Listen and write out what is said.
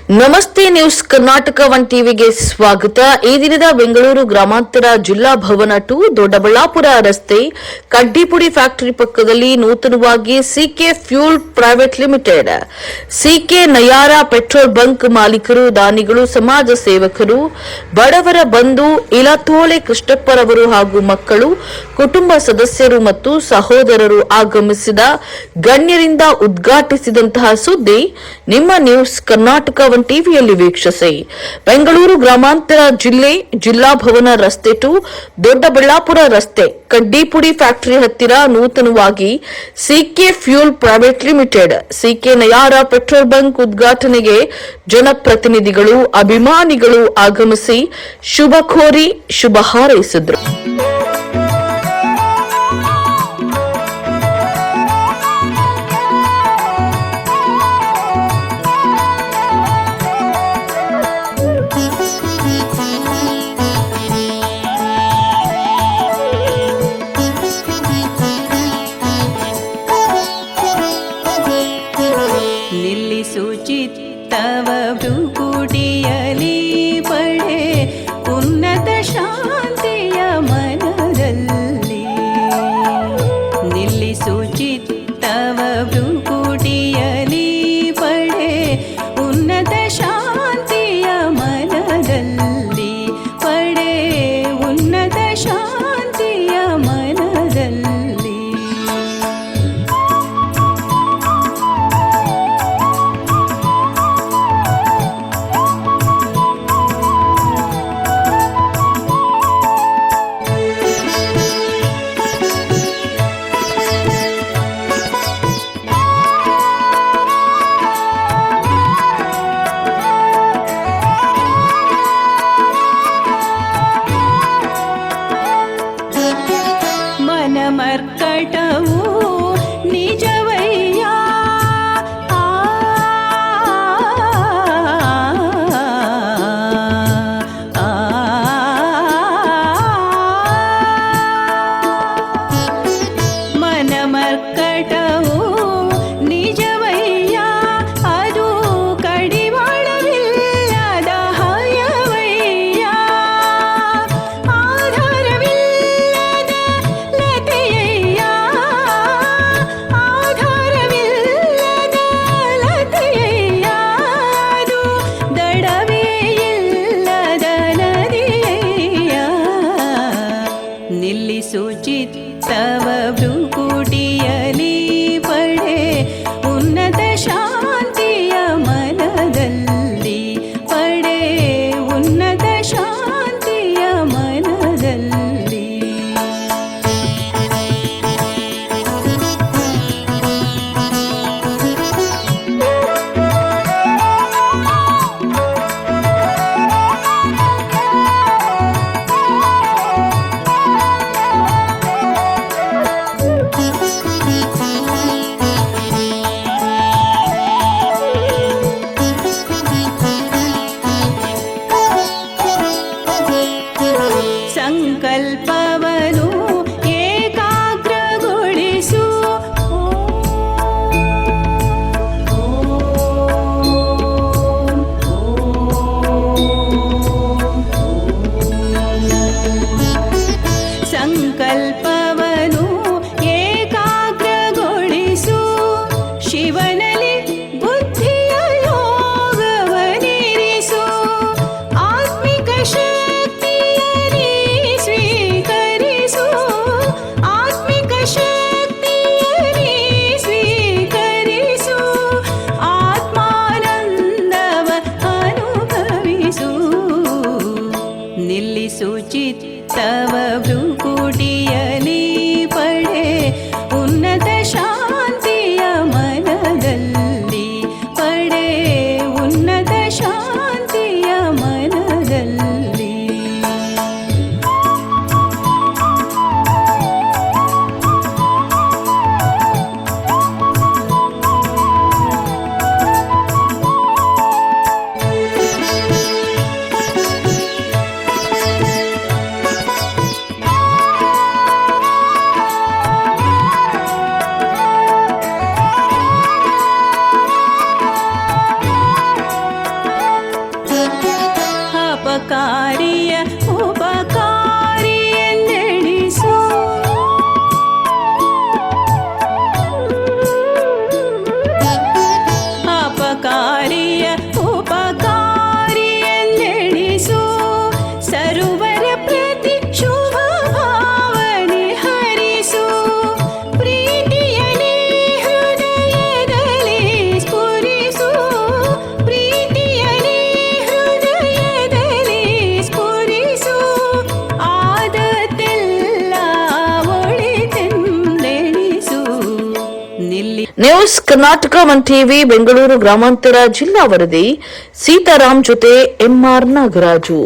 ನಮಸ್ತೆ news Karnataka one ಟಿವಿಗೆ ಸ್ವಾಗತ. ಈ ದಿನದ ಬೆಂಗಳೂರು ಗ್ರಾಮಾಂತರ ಜಿಲ್ಲಾ ಭವನ ಟು ದೊಡ್ಡಬಳ್ಳಾಪುರ ರಸ್ತೆ ಕಡ್ಡಿಪುಡಿ ಫ್ಯಾಕ್ಟರಿ ಪಕ್ಕದಲ್ಲಿ ನೂತನವಾಗಿ CK fuel private limited, CK Nayara petrol bunk ಮಾಲೀಕರು, ದಾನಿಗಳು, ಸಮಾಜ ಸೇವಕರು, ಬಡವರ ಬಂಧು ಇಲತೋಳೆ ಕೃಷ್ಣಪ್ಪರವರು ಹಾಗೂ ಮಕ್ಕಳು, ಕುಟುಂಬ ಸದಸ್ಯರು ಮತ್ತು ಸಹೋದರರು ಆಗಮಿಸಿದ ಗಣ್ಯರಿಂದ ಉದ್ಘಾಟಿಸಿದಂತಹ ಸುದ್ದಿ ನಿಮ್ಮ ನ್ಯೂಸ್ ಕರ್ನಾಟಕ ಟಿವಿಯಲ್ಲಿ ವೀಕ್ಷಿಸಿ. ಬೆಂಗಳೂರು ಗ್ರಾಮಾಂತರ ಜಿಲ್ಲೆ ಜಿಲ್ಲಾ ಭವನ ರಸ್ತೆ ಟು ದೊಡ್ಡಬಳ್ಳಾಪುರ ರಸ್ತೆ ಕಡ್ಡಿಪುಡಿ ಫ್ಯಾಕ್ಟರಿ ಹತ್ತಿರ ನೂತನವಾಗಿ CK fuel private limited, CK Nayara petrol bunk ಉದ್ಘಾಟನೆಗೆ ಜನಪ್ರತಿನಿಧಿಗಳು, ಅಭಿಮಾನಿಗಳು ಆಗಮಿಸಿ ಶುಭ ಕೋರಿ ಶುಭ ಹಾರೈಸಿದರು. ಚಿತ್ತವ ಭ್ರುಕುಟಿಯಲಿ ಪಡೆ ಉನ್ನತ ಶಾಂತಿಯ ಮನದಲ್ಲಿ, ನಿಲ್ಲಿಸು ಚಿತ್ತವ ಭ್ರುಕುಟಿಯಲಿ ಪಡೆ ಉನ್ನತ ಶಾಂತಿಯ ಮನದಲ್ಲಿ, ಪಡೆ ಉನ್ನತ ಶಾಂತಿಯ ಮನದಲ್ಲಿ. ನ್ಯೂಸ್ ಕರ್ನಾಟಕ 1 ಟಿವಿ ಬೆಂಗಳೂರು ಗ್ರಾಮಾಂತರ ಜಿಲ್ಲಾ ವರದಿ ಸೀತಾರಾಮ್ ಜೊತೆ ಎಂಆರ್ ನಾಗರಾಜು.